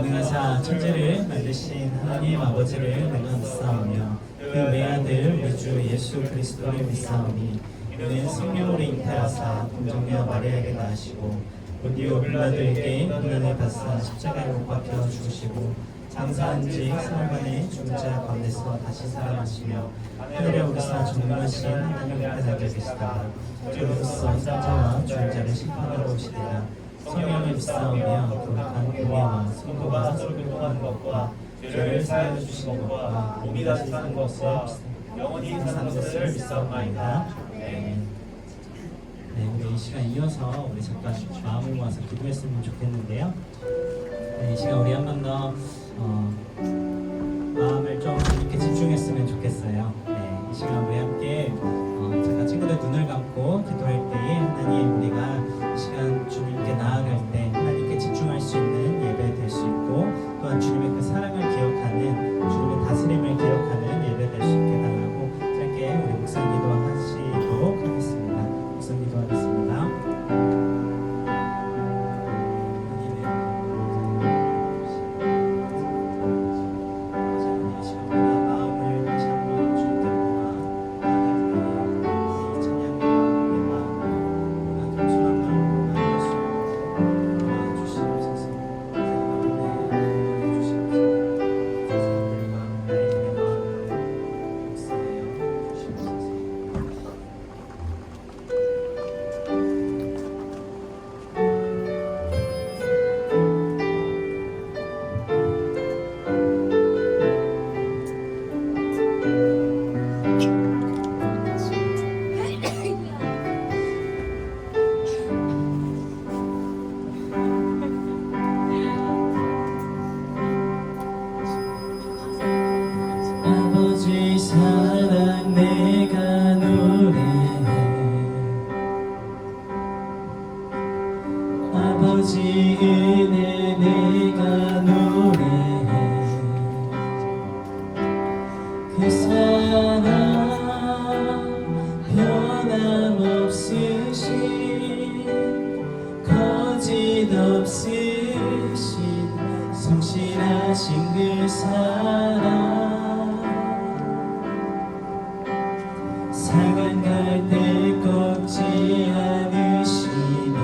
전능하사 천지를 만드신 하나님 아버지를 내가 믿사오며 그 외아들 우리 주 예수 그리스도를 믿사오니 이는 성령으로 잉태하사 동정녀 마리아에게 낳으시고 본디오 빌라도에게 고난을 받사 십자가에 못 박혀 죽으시고 장사한 지 사흘 만에 죽은 자 가운데서 다시 살아나시며 하늘에 오르사 전능하신 하나님 앞에 앉아 계시다가 저로서 산자와 죽은 자를 심판하러 오시리라. 성령을 믿사오며 거룩한 교회와 성도가 서로 교통하는 것과 죄를 사하여 주시는 것과 몸이 다시 사는 것을 영원히 사는 것을 믿사옵나이다. 네, 우리 이 시간 이어서 우리 잠깐 마음을 모아서 기도했으면 좋겠는데요. 네, 이 시간 우리 한 번 더 마음을 좀 이렇게 집중했으면 좋겠어요. 네, 이 시간 우리 함께 잠깐 친구들 눈을 감고 기도할 때에 하나님 우리가 이 시간 주님께 나아갈 때 하나님께 집중할 수 있는 예배 될 수 있고 또한 주님의 그 사랑을 기억하는 주님의 다스림을 기억하는 예배 될 수 있게 달라고 짧게 우리 묵상 기도하시도록 하겠습니다. 묵상 기도하겠습니다. 아버지 사랑 내가 노래해 아버지 은혜 내가 노래해 그 사랑 변함없으신 거짓없으신 성실하신 그 사랑 상한 갈 때 꺾지 않으시니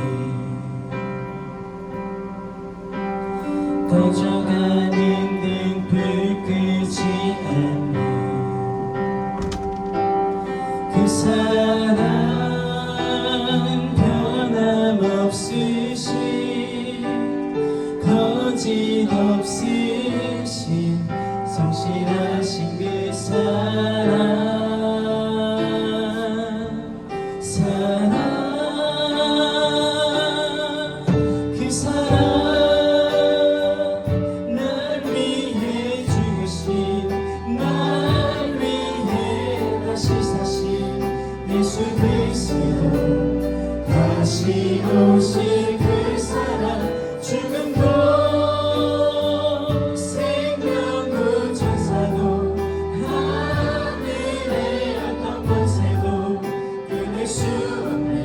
꺼져가는 등불 끄지 않는 그 사랑 변함없으신 거짓없으신 성실하신 그 사랑 그 사랑 날 위해 죽으신 날 위해 다시 사신 예수 그리스도 다시 오실 그 사랑 죽음도 생명도 천사도 하늘의 어떤 권세도 끊을 수 없는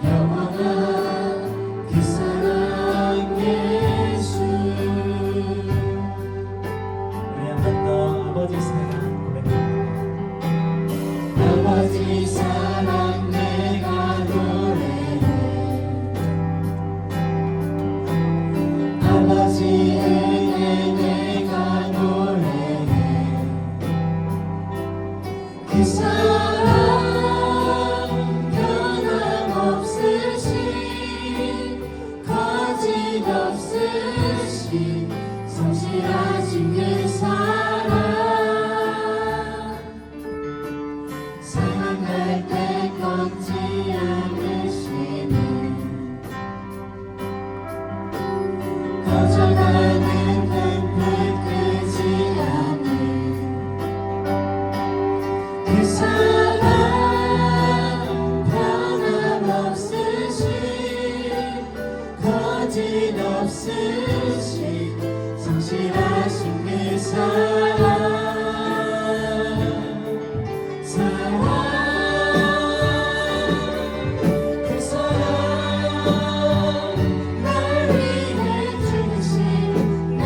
영원한 그 사랑 예수. 우리 한 번 더 아버지 사랑 고백합니다. 아버지 사랑 내가 노래해 아버지 은혜 내가 노래해 그 사랑 변함없으신 거짓없으신 성실하신 그 사랑 상한 갈 때 꺾지 않으시는 꺼져가는 등불 끄지 않는 그 사랑 변함없으신 거짓없으신 성실하신 그 사랑 그 사랑 날 위해 죽으신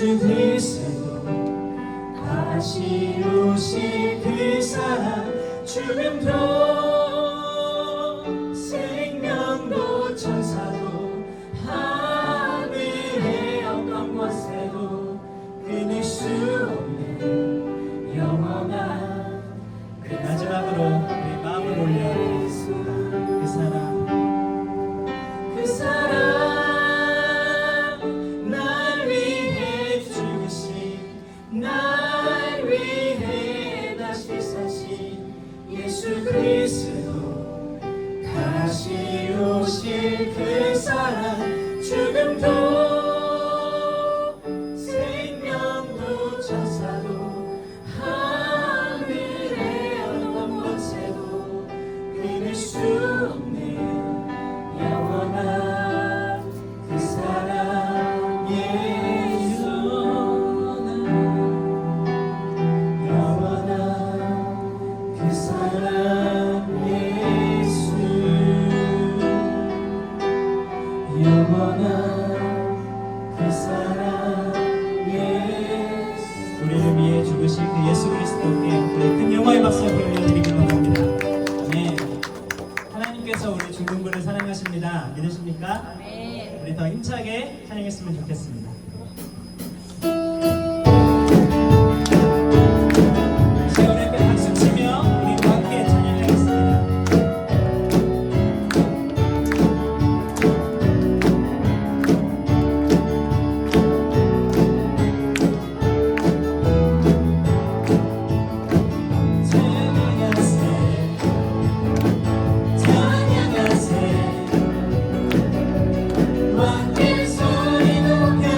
예수 그리스도 다시 오실 그 사랑 죽음도 생명도 천사도 하늘의 어떤 권세도 끊을 수 없는 영원한 그 마지막으로 우리 마음을 올려드리겠습니다. 그 사랑 날 위해 죽으신 날 위해 다시 사신 예수 그리스도 다시 오실 그 사랑 죽음도 생명도 천사도 하늘의 어떤 권세도 끊을 수 없는 영원한 그 사랑 예수 영원한 그 사랑 예수 영원한 그 사랑 예수 우리를 위해 죽으신 그 예수 그리스도께 우리 큰 영광의 박수 올려드리기 원합니다. 아멘. 하나님께서 우리 중동부를 사랑하십니다. 믿으십니까? 우리 더 힘차게 찬양했으면 좋겠습니다. 자, 우리 함께 박수 치며 우리와 함께 찬양하겠습니다. 찬양하세 왕의 소리 높여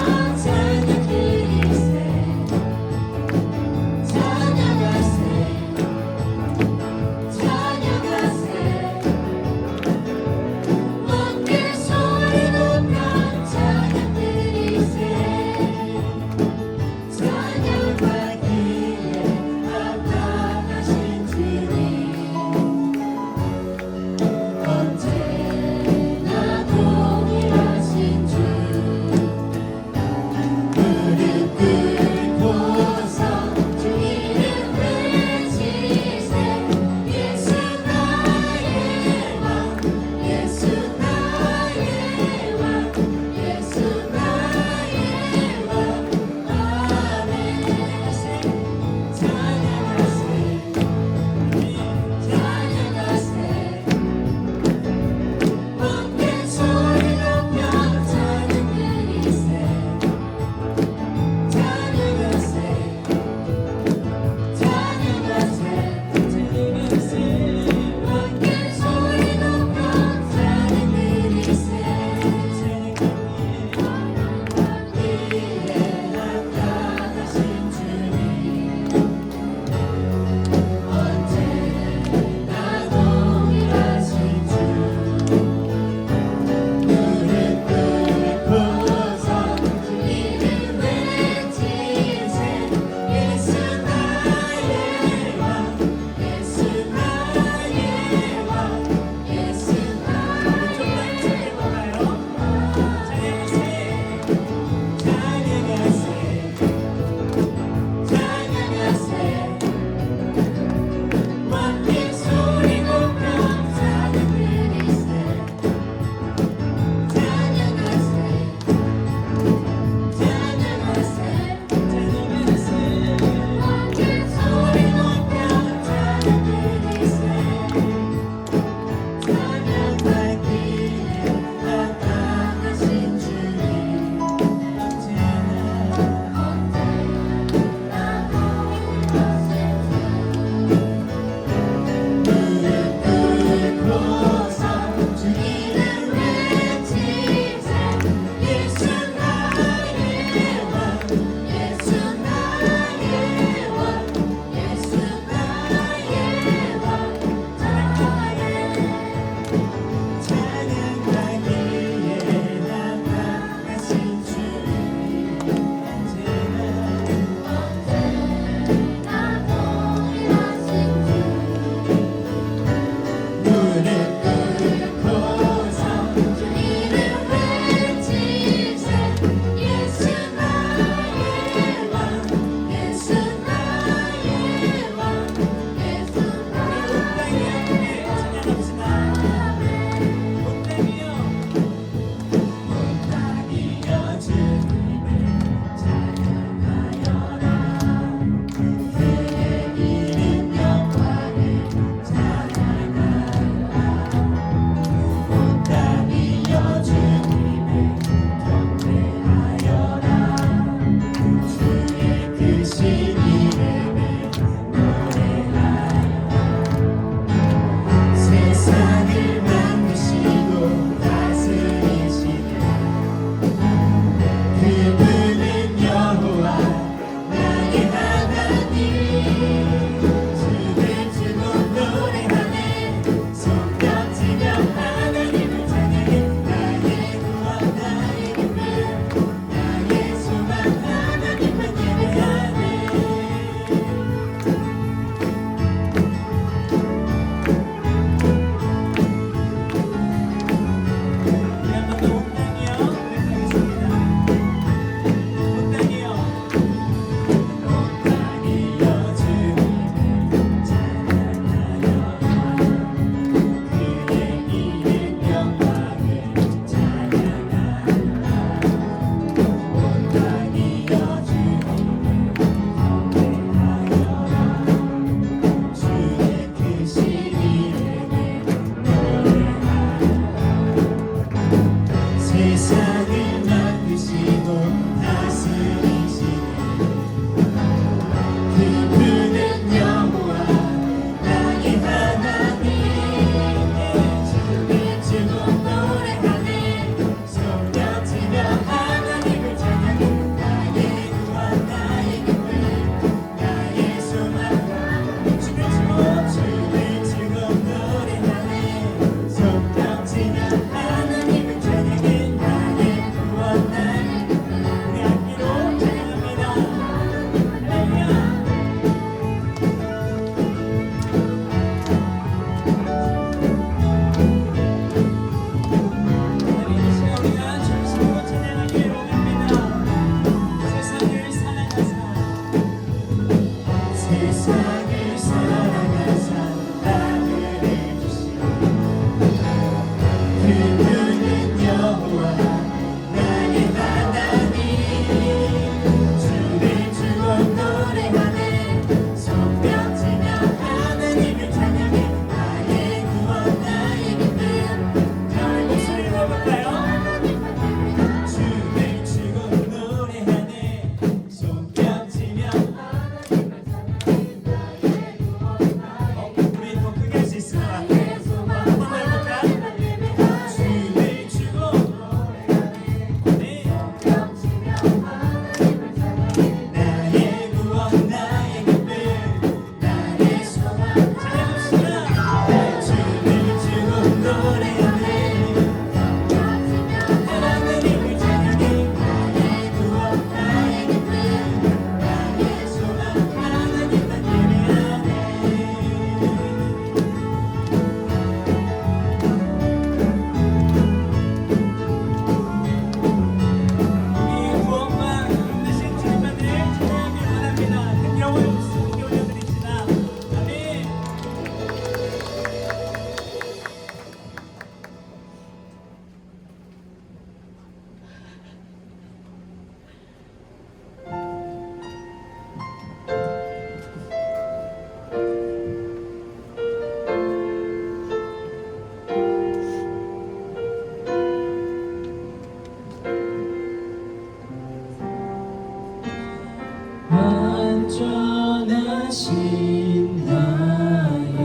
완전하신 나의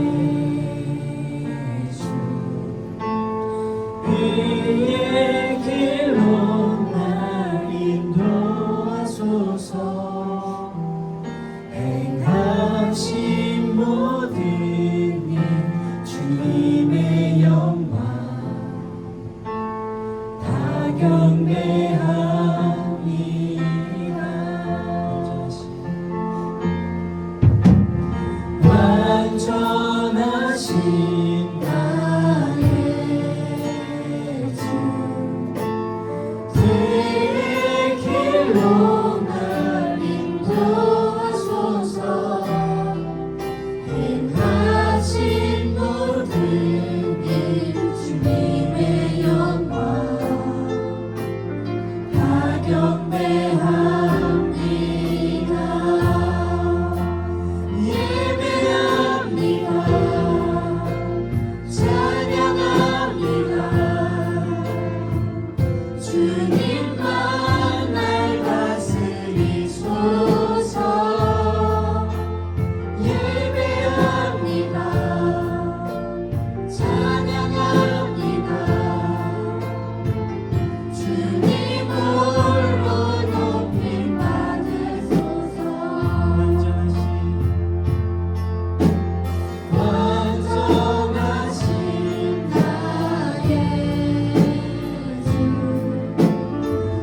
주 그의 길로 날 인도하소서 행하신 모든 일 주님의 영광 다 경배합니다 완전하신 나의 주 그의 길로 날 인도하소서 행하신 모든 일 주님의 영광 다 경배합니다 예배합니다 찬양합니다 주님만 날 다스리소서 예배합니다 찬양합니다 주님 홀로 높임 받으소서 완전하신 나의 주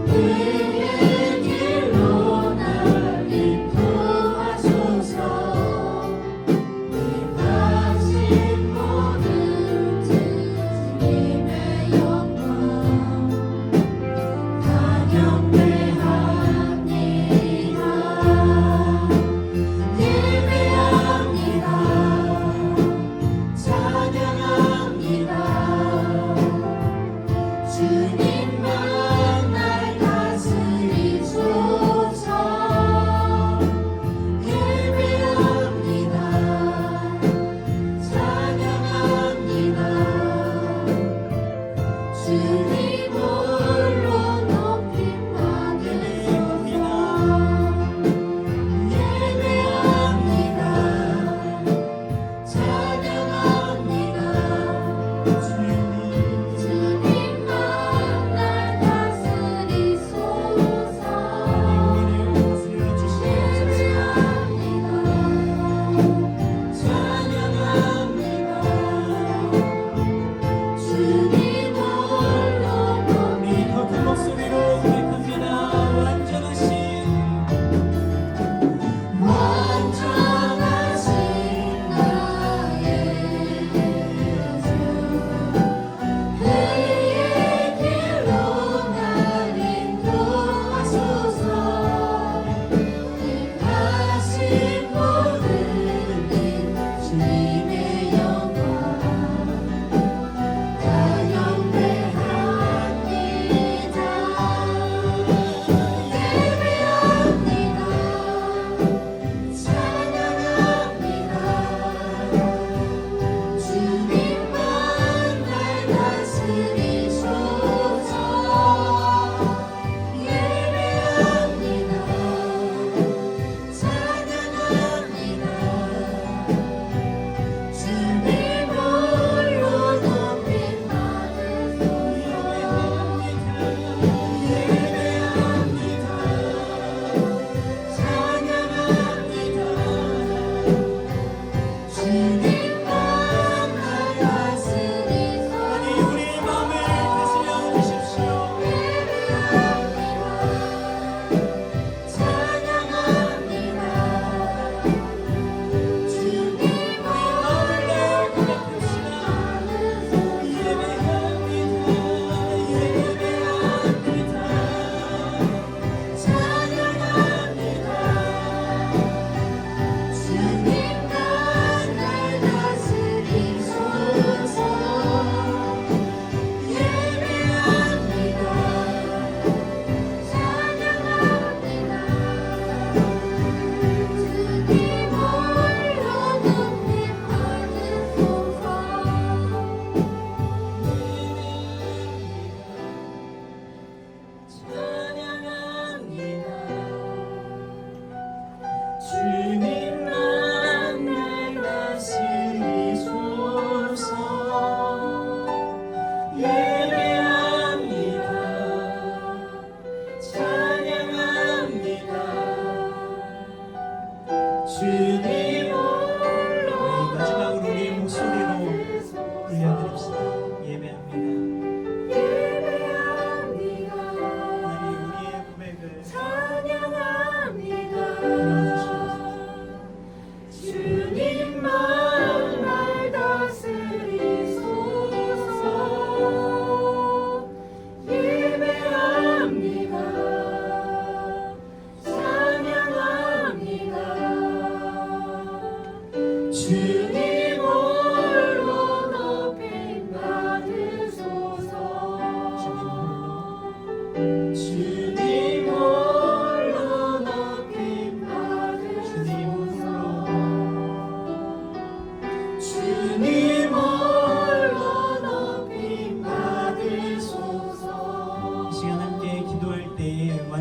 그의 길로 날 인도하소서 행하신 모든 일 주님의 영광 다 경배합니다 예배합니다 찬양합니다 주님만 날 다스리소서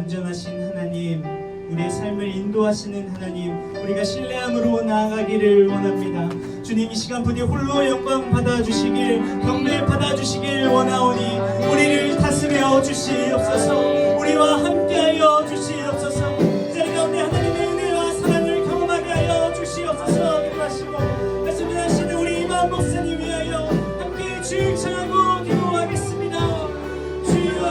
안전하신 하나님, 우리의 삶을 인도하시는 하나님, 우리가 신뢰함으로 나아가기를 원합니다. 주님, 이 시간 부디 홀로 영광 받아주시길, 경배 받아주시길 원하오니 우리를 다스려 주시옵소서. 우리와 함께하여 주시옵소서. 이 자리 가운데 하나님의 은혜와 사랑을 경험하게 하여 주시옵소서. 기도하시고 말씀 전하시는 우리 이만 목사님 위하여 함께 주일 청하고 기도하겠습니다. 주여,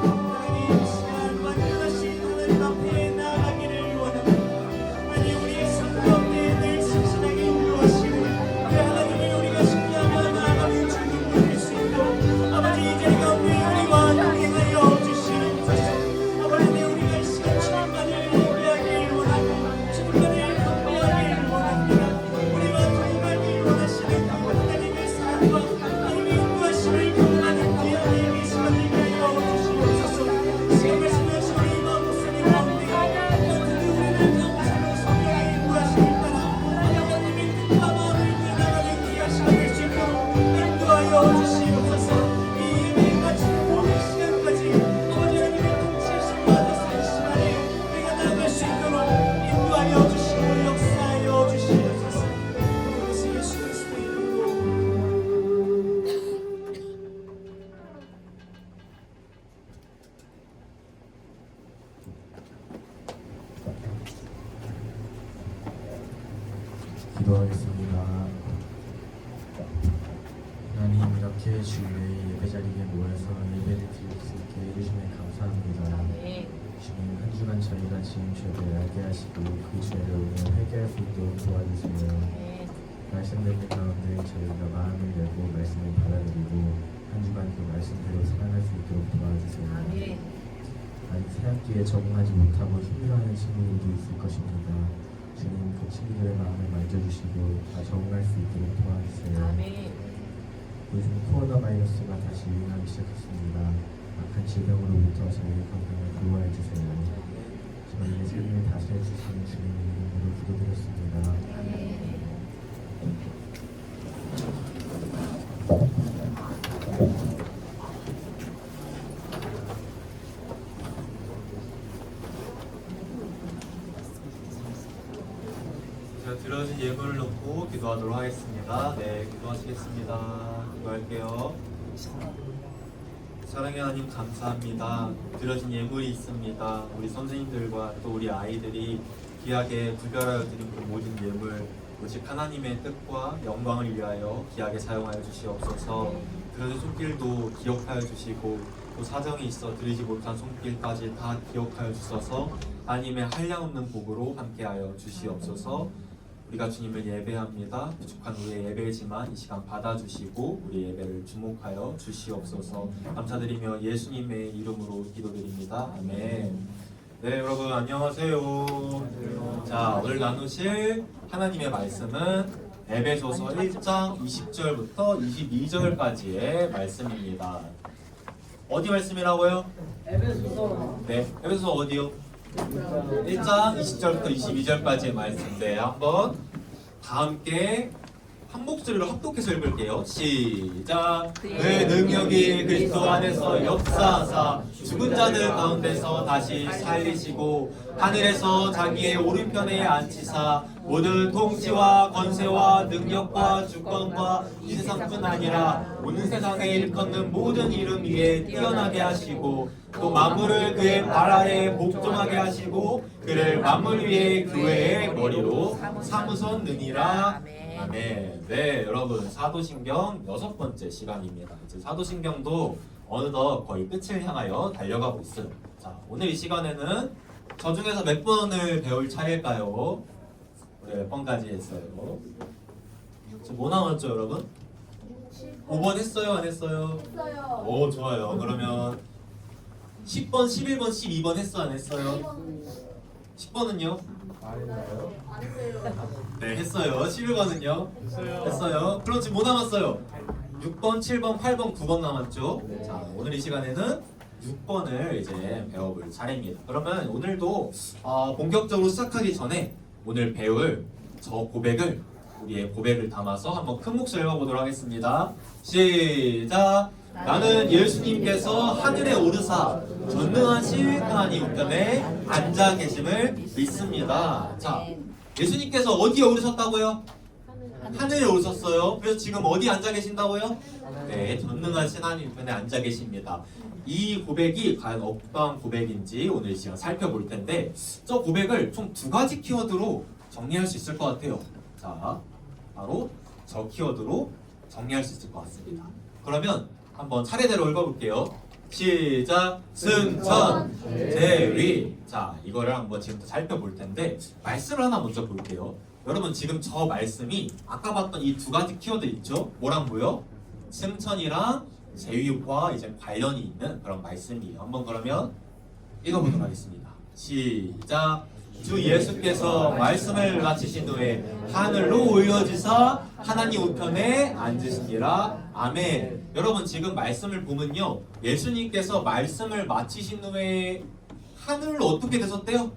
하나님, 이 시간 완전하신 하나님 앞에 나아가기를 원합니다. 아니, 우리의 삶 가운데 늘 신실하게 인도하시고 그 하나님을 우리가 신뢰하며 나아가는 주님을 볼 수 있도록 아버지, 이 자리 가운데 우리와 동행하여 주시옵소서. 아버지, 우리가 이 시간 주님만을 예배하길 원하고 주님만을 경배하길 원합니다. 우리와 동행하길 원하시는 그 하나님의 사랑과 하나님의 인도하심을 경험하는 귀한 이 시간 되게 하여 주시옵소서. 이 시간 말씀하신 우리 이만 목사님 가운데 어떻게 우리를 감사하며 성령의 인도하심을 따라 하나님의 뜻과 마음을 구해나가는 귀한 시간 될 수 있도록 인도하여 주시옵소서. 이 예배가 마치는 모든 시간까지 아버지 하나님의 통치하심과 다스리심 안에 우리가 나아갈 수 있도록 인도하여 주시고 역사하여 주시옵소서. 그것을 예수 그리스도의 이름으로 기도하겠습니다. 하나님, 이렇게 주의 예배 자리에 모여서 예배를 드릴 수 있게 해주심에 감사합니다. 주님, 한 주간 저희가 지은 죄를 알게 하시고 그 죄를 오늘 회개할 수 있도록 도와주세요. 말씀 듣는 가운데 저희가 마음을 열고 말씀을 받아들이고 한 주간 그 말씀대로 살아갈 수 있도록 도와주세요. 아직 새학기에 적응하지 못하고 힘들어하는 친구들도 있을 것입니다. 주님, 그 친구들의 마음을 만져주시고 다 적응할 수 있도록 도와주세요. 요즘 코로나 바이러스가 다시 유행하기 시작했습니다. 악한 질병으로부터 저희의 건강을 보호해 주세요. 저희의 삶을 다스려 주시는 주님의 이름으로 기도드렸습니다. 자, 들어진 예물을 놓고 기도하도록 하겠습니다. 네, 기도하시겠습니다. 기도할게요. 사랑의 하나님, 감사합니다. 들어진 예물이 있습니다. 우리 선생님들과 또 우리 아이들이 귀하게 구별하여 드린 그 모든 예물, 오직 하나님의 뜻과 영광을 위하여 귀하게 사용하여 주시옵소서. 들어진 손길도 기억하여 주시고 또 사정이 있어 드리지 못한 손길까지 다 기억하여 주셔서 하나님의 한량없는 복으로 함께하여 주시옵소서. 우리가 주님을 예배합니다. 부족한 우리의 예배지만 이 시간 받아주시고 우리 예배를 주목하여 주시옵소서. 감사드리며 예수님의 이름으로 기도드립니다. 아멘. 네, 여러분 안녕하세요. 자, 오늘 나누실 하나님의 말씀은 에베소서 1장 20절부터 22절까지의 말씀입니다. 어디 말씀이라고요? 에베소서. 네, 에베소서 어디요? 1장 20절부터 22절까지의 말씀인데 한번 다 함께 한 목소리로 합독해서 읽을게요. 시작. 그 능력이 그리스도 안에서 역사하사 죽은 자들 가운데서 다시 살리시고 하늘에서 자기의 오른편에 앉히사 모든 통치와 권세와 능력과 주권과 이 세상뿐 아니라 온 세상에 일컫는 모든 이름 위에 뛰어나게 하시고 또 만물을 그의 발 아래에 복종하게 하시고 그를 만물 위에 교회의 머리로 삼으셨느니라. 아멘. 네, 여러분 사도신경 6번째 시간입니다. 이제 사도신경도 어느덧 거의 끝을 향하여 달려가고 있어요. 자, 오늘 이 시간에는 저 중에서 몇 번을 배울 차례일까요? 우리 몇 번까지 했어요? 저 뭐 나왔죠, 여러분? 5번 했어요, 안 했어요? 했어요. 오, 좋아요. 그러면 10번, 11번, 12번 했어, 안 했어요? 10번은요? 안 했어요. 네, 했어요. 11번은요? 했어요. 그럼 지금 뭐 남았어요? 6번, 7번, 8번, 9번 남았죠? 자, 오늘 이 시간에는 6번을 이제 배워볼 차례입니다. 그러면 오늘도 본격적으로 시작하기 전에 오늘 배울 저 고백을 우리의 고백을 담아서 한번 큰 목소리로 읽어보도록 하겠습니다. 시작! 나는 예수님께서 하늘에 오르사 전능하신 하나님 우편에 앉아 계심을 믿습니다. 자, 예수님께서 어디에 오르셨다고요? 하늘에 오르셨어요. 그래서 지금 어디 앉아 계신다고요? 네, 전능하신 하나님 우편에 앉아 계십니다. 이 고백이 과연 어떠한 고백인지 오늘 시간 살펴볼 텐데, 저 고백을 총 2가지 키워드로 정리할 수 있을 것 같아요. 자, 바로 저 키워드로 정리할 수 있을 것 같습니다. 그러면 한번 차례대로 읽어볼게요. 시작. 승천, 재위. 자, 이거를 한번 지금부터 살펴볼 텐데, 말씀을 하나 먼저 볼게요. 여러분, 지금 저 말씀이 아까 봤던 이 2가지 키워드 있죠? 뭐랑 뭐요? 승천이랑 재위와 이제 관련이 있는 그런 말씀이에요. 한번 그러면 읽어보도록 하겠습니다. 시작. 주 예수께서 말씀을 마치신 후에 하늘로 올려지사 하나님 우편에 앉으시니라. 아멘. 여러분, 지금 말씀을 보면요, 예수님께서 말씀을 마치신 후에 하늘로 어떻게 되셨대요?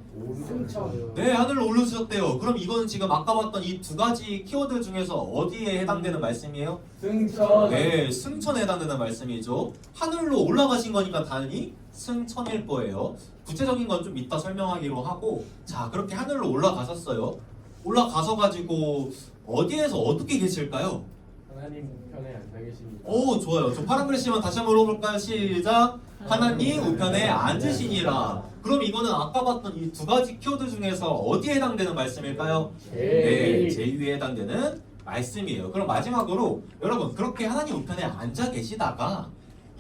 네, 하늘로 올라오셨대요. 그럼 이건 지금 아까 봤던 이 2가지 키워드 중에서 어디에 해당되는 말씀이에요? 승천. 네, 승천에 해당되는 말씀이죠. 하늘로 올라가신 거니까 당연히 승천일 거예요. 구체적인 건 좀 이따 설명하기로 하고, 자, 그렇게 하늘로 올라가셨어요. 올라가서 가지고 어디에서 어떻게 계실까요? 하나님 우편에 앉아 계십니다. 오, 좋아요. 저 파란 글씨만 다시 한번 읽어볼까요? 시작. 하나님 우편에 앉으시니라. 그럼 이거는 아까 봤던 이 2가지 키워드 중에서 어디에 해당되는 말씀일까요? 네, 제위에 해당되는 말씀이에요. 그럼 마지막으로 여러분, 그렇게 하나님 우편에 앉아 계시다가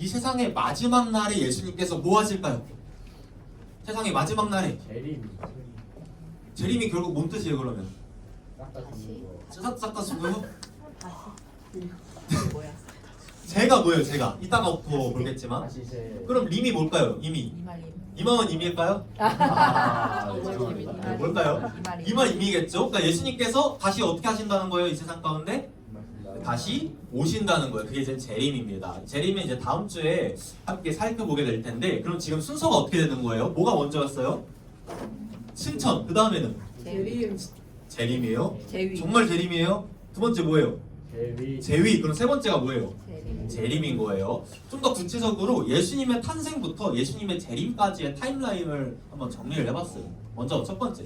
이 세상의 마지막 날에 예수님께서 뭐 하실까요? 세상의 마지막 날에 재림. 재림이 결국 뭔 뜻이에요? 그러면 깎아주는 거. 싹 다 쓰고요? 제가 뭐예요? 제가 이따가 더 보겠지만, 다시 재. 그럼 림이 뭘까요? 이미 이만원 임일까요? 죄송합니다. 뭘까요? 이만 임이겠죠? 그러니까 예수님께서 다시 어떻게 하신다는 거예요? 이 세상 가운데 다시 오신다는 거예요. 그게 이제 재림입니다. 재림은 이제 다음 주에 함께 살펴보게 될 텐데, 그럼 지금 순서가 어떻게 되는 거예요? 뭐가 먼저였어요? 승천. 그 다음에는 재림이에요? 재위. 정말 재림이에요? 두 번째 뭐예요? 재위. 재위. 그럼 세 번째가 뭐예요? 재림. 재림인 거예요. 좀 더 구체적으로 예수님의 탄생부터 예수님의 재림까지의 타임라인을 한번 정리를 해봤어요. 먼저 첫 번째,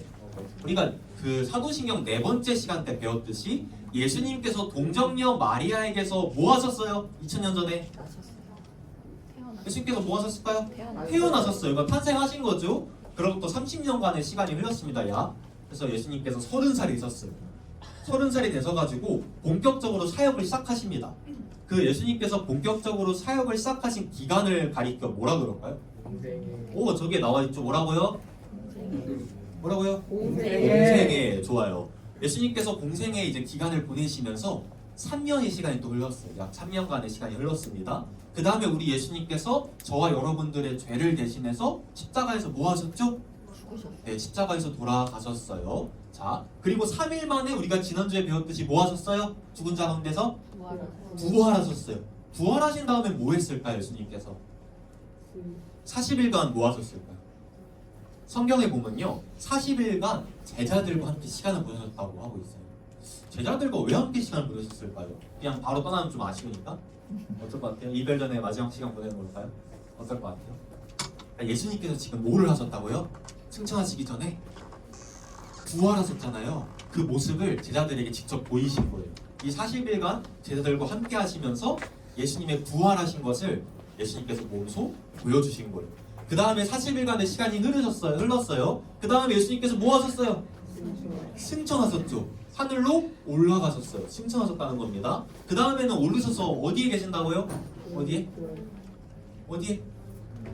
우리가 그 사도신경 4번째 시간 때 배웠듯이 예수님께서 동정녀 마리아에게서 뭐 하셨어요? 2000년 전에 예수님께서 뭐 하셨을까요? 태어나셨어요. 그러니까 탄생하신 거죠. 그로부터 30년간의 시간이 흘렀습니다. 야. 그래서 예수님께서 30살이 있었어요. 30살이 되셔가지고 본격적으로 사역을 시작하십니다. 그 예수님께서 본격적으로 사역을 시작하신 기간을 가리켜 뭐라 그럴까요? 공생에. 오, 저기에 나와 있죠. 뭐라고요? 뭐라고요? 공생에. 좋아요. 예수님께서 공생에 이제 기간을 보내시면서 3년의 시간이 또 흘렀어요. 약 3년간의 시간이 흘렀습니다. 그 다음에 우리 예수님께서 저와 여러분들의 죄를 대신해서 십자가에서 뭐 하셨죠? 네, 십자가에서 돌아가셨어요. 자, 그리고 3일 만에 우리가 지난주에 배웠듯이 뭐 하셨어요? 죽은 자 가운데서 부활하셨어요. 부활하신 다음에 뭐 했을까요? 예수님께서 40일간 뭐 하셨을까요? 성경에 보면요, 40일간 제자들과 함께 시간을 보내셨다고 하고 있어요. 제자들과 왜 함께 시간을 보내셨을까요? 그냥 바로 떠나면 좀 아쉬우니까? 어떨 것 같아요? 이별 전에 마지막 시간 보내는 걸까요? 어떨 것 같아요? 예수님께서 지금 뭐를 하셨다고요? 승천하시기 전에 부활하셨잖아요. 그 모습을 제자들에게 직접 보이신 거예요. 이 40일간 제자들과 함께 하시면서 예수님의 부활하신 것을 예수님께서 몸소 보여주신 거예요. 그 다음에 40일간의 시간이 흘렀어요. 그 다음에 예수님께서 뭐 하셨어요? 승천하셨죠. 하늘로 올라가셨어요. 승천하셨다는 겁니다. 그 다음에는 오르셔서 어디에 계신다고요? 어디에?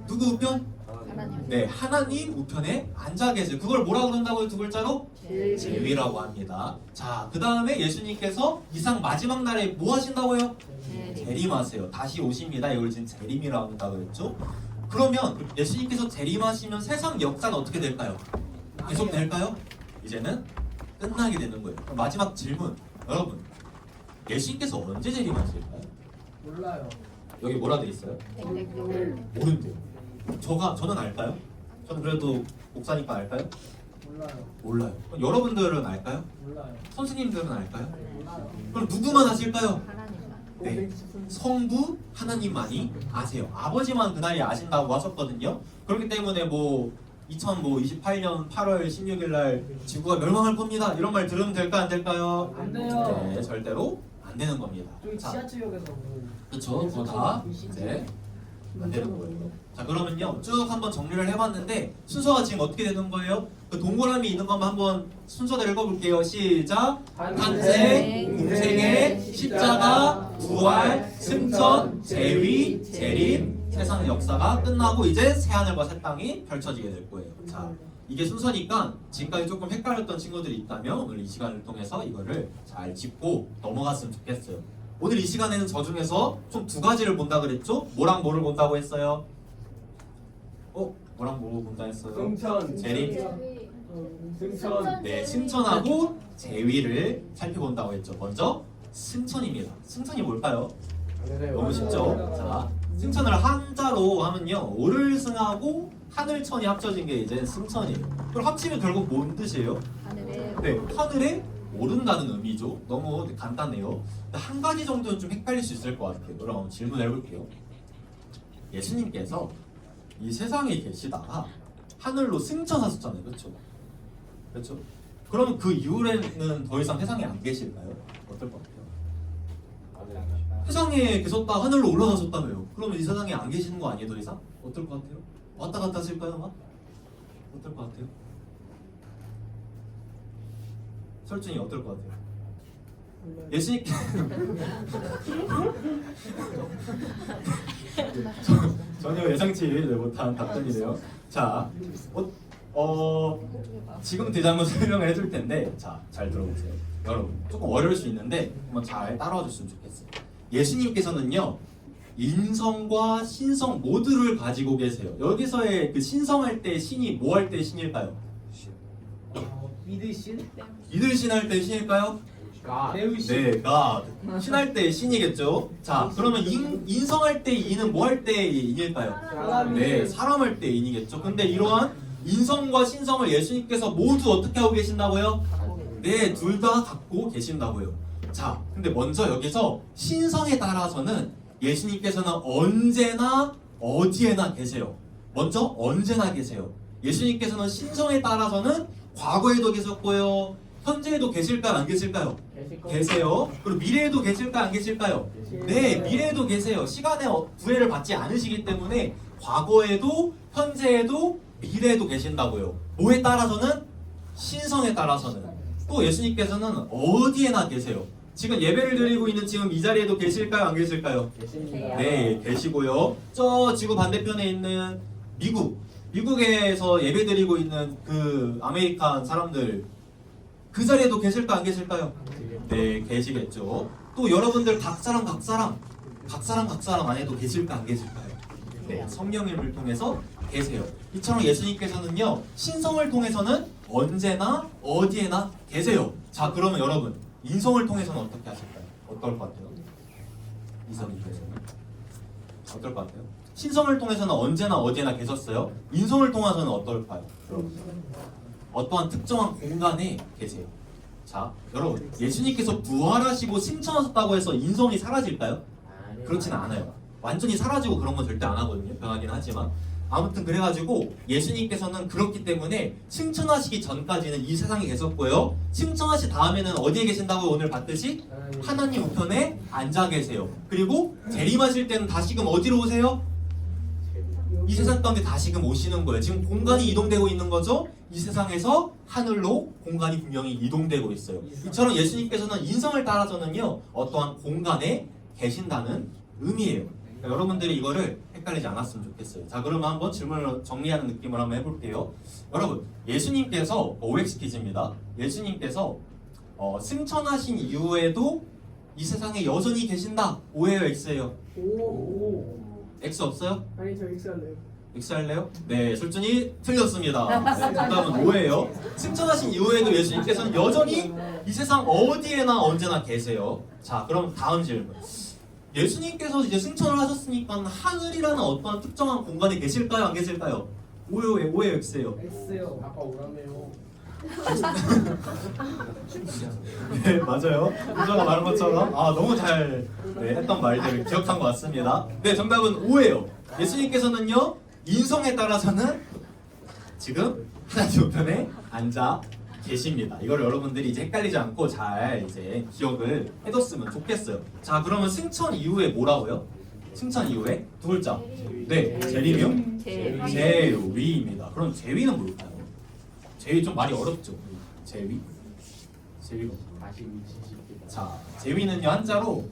누구 우편? 하나님. 네, 하나님 우편에 앉아 계세요. 그걸 뭐라 그런다고요? 2글자로? 재위라고 합니다. 자, 그 다음에 예수님께서 이상 마지막 날에 뭐 하신다고요? 재림하세요. 다시 오십니다. 이걸 지금 재림이라고 한다고 했죠. 그러면 예수님께서 재림하시면 세상 역사는 어떻게 될까요? 계속 될까요? 이제는 끝나게 되는 거예요. 그럼 마지막 질문, 여러분, 예수님께서 언제 재림하실까요? 몰라요. 여기 뭐라 돼 있어요? 모른대요. 저는 알까요? 저는 그래도 목사니까 알까요? 몰라요. 몰라요. 그럼 여러분들은 알까요? 몰라요. 선생님들은 알까요? 몰라요. 그럼 누구만 아실까요? 하나님만. 네, 성부 하나님만이 아세요. 아버지만 그날이 아신다고 하셨거든요. 그렇기 때문에 뭐 2028년 8월 16일 날 지구가 멸망할 겁니다. 이런 말 들으면 될까 안 될까요? 안 돼요. 네, 절대로 안 되는 겁니다. 저기 자, 지하철역에서 뭐 그렇죠. 그거 다 이제 안 되는 거예요. 자, 그러면요 쭉 한번 정리를 해봤는데 순서가 지금 어떻게 되는 거예요? 그 동그라미 있는 것만 한번 순서대로 읽어볼게요. 시작. 탄생, 공생애, 십자가, 부활, 승천, 재위, 재림, 세상의 역사가 끝나고 이제 새하늘과 새 땅이 펼쳐지게 될 거예요. 자, 이게 순서니까 지금까지 조금 헷갈렸던 친구들이 있다면 오늘 이 시간을 통해서 이거를 잘 짚고 넘어갔으면 좋겠어요. 오늘 이 시간에는 저 중에서 좀 두 가지를 본다 그랬죠? 뭐랑 뭐를 본다고 했어요? 뭐랑 뭐 본다 했어요? 승천, 재림? 승천. 네, 승천하고 재위를 살펴본다고 했죠. 먼저 승천입니다. 승천이 뭘까요? 너무 쉽죠? 자, 승천을 한자로 하면요 오를승하고 하늘천이 합쳐진 게 이제 승천이에요. 그럼 합치면 결국 뭔 뜻이에요? 네, 하늘에 오른다는 의미죠. 너무 간단해요. 근데 한 가지 정도는 좀 헷갈릴 수 있을 것 같아요. 그럼 질문해 볼게요. 예수님께서 이 세상에 계시다가 하늘로 승천하셨잖아요. 그렇죠? 그렇죠? 그러면 그 이후에는 더 이상 세상에 안 계실까요? 어떨 것 같아요? 세상에 계셨다 하늘로 올라가셨다며요. 그러면 이 세상에 안 계시는 거 아니에요? 더 이상? 어떨 것 같아요? 왔다 갔다 하실까요? 막? 어떨 것 같아요? 설준이 어떨 것 같아요? 예수님 전혀 예상치 못한 답변이래요. 자, 지금 대장 한번 설명을 해줄 텐데, 자, 잘 들어보세요. 여러분, 조금 어려울 수 있는데 한번 잘 따라와 줬으면 좋겠어요. 예수님께서는요, 인성과 신성 모두를 가지고 계세요. 여기서의 그 신성할 때 신이 뭐 할 때 신일까요? 믿으신? 믿으신 할 때 신일까요? 배우신? 네, God. 신할 때 신이겠죠. 자, 그러면 인성할 때 인은 뭐 할 때 인일까요? 사람이. 네, 사람 할 때 인이겠죠. 근데 이러한 인성과 신성을 예수님께서 모두 어떻게 하고 계신다고요? 네, 둘 다 갖고 계신다고요. 자, 근데 먼저 여기서 신성에 따라서는 예수님께서는 언제나 어디에나 계세요. 먼저 언제나 계세요. 예수님께서는 신성에 따라서는 과거에도 계셨고요. 현재에도 계실까요? 안 계실까요? 계세요. 그리고 미래에도 계실까요? 안 계실까요? 네, 미래에도 계세요. 시간의 구애를 받지 않으시기 때문에 과거에도 현재에도 미래에도 계신다고요. 뭐에 따라서는? 신성에 따라서는. 또 예수님께서는 어디에나 계세요. 지금 예배를 드리고 있는 지금 이 자리에도 계실까요? 안 계실까요? 계십니다. 네, 계시고요. 저 지구 반대편에 있는 미국에서 예배 드리고 있는 그 아메리칸 사람들 그 자리에도 계실까 안 계실까요? 네, 계시겠죠. 또 여러분들 각 사람 안에도 계실까 안 계실까요? 네, 성령님을 통해서 계세요. 이처럼 예수님께서는요 신성을 통해서는 언제나 어디에나 계세요. 자, 그러면 여러분 인성을 통해서는 어떻게 하실까요? 어떨 것 같아요? 이성님께서는 어떨 것 같아요? 신성을 통해서는 언제나 어디에나 계셨어요. 인성을 통해서는 어떨까요? 어떠한 특정한 공간에 계세요. 자, 여러분 예수님께서 부활하시고 승천하셨다고 해서 인성이 사라질까요? 그렇지는 않아요. 완전히 사라지고 그런 건 절대 안 하거든요. 변하긴 하지만 아무튼 그래가지고 예수님께서는 그렇기 때문에 승천하시기 전까지는 이 세상에 계셨고요. 승천하신 다음에는 어디에 계신다고 오늘 봤듯이 하나님 우편에 앉아 계세요. 그리고 재림하실 때는 다시금 어디로 오세요? 이 세상 가운데 다시금 오시는 거예요. 지금 공간이 이동되고 있는 거죠. 이 세상에서 하늘로 공간이 분명히 이동되고 있어요. 이처럼 예수님께서는 인성을 따라서는요 어떠한 공간에 계신다는 의미예요. 그러니까 여러분들이 이거를 헷갈리지 않았으면 좋겠어요. 자, 그러면 한번 질문을 정리하는 느낌을 한번 해볼게요. 여러분, 예수님께서 OX 퀴즈입니다. 예수님께서 승천하신 이후에도 이 세상에 여전히 계신다. O예요, X예요? 오. X 없어요? 아니 저 X 할래요. X 할래요? 네, 솔준이 틀렸습니다. 네, 정답은 O예요. 승천하신 이후에도 예수님께서는 여전히 이 세상 어디에나 언제나 계세요. 자, 그럼 다음 질문. 예수님께서 이제 승천을 하셨으니까 하늘이라는 어떤 특정한 공간에 계실까요? 안 계실까요? O예요, X예요? X요. 아까 오라며요. 네, 맞아요. 우주가 말한 것처럼 너무 잘 했던 말들을 기억한 것 같습니다. 네, 정답은 O예요. 예수님께서는요 인성에 따라서는 지금 하나님 우편에 앉아 계십니다. 이걸 여러분들이 이제 헷갈리지 않고 잘 이제 기억을 해뒀으면 좋겠어요. 자, 그러면 승천 이후에 뭐라고요? 승천 이후에 두 글자. 네, 재림이요? 재위입니다. 그럼 재위는 뭘까요? 재위 좀 말이 어렵죠? 재위? 재위가 다시 위치시키다. 자, 재위는요 한자로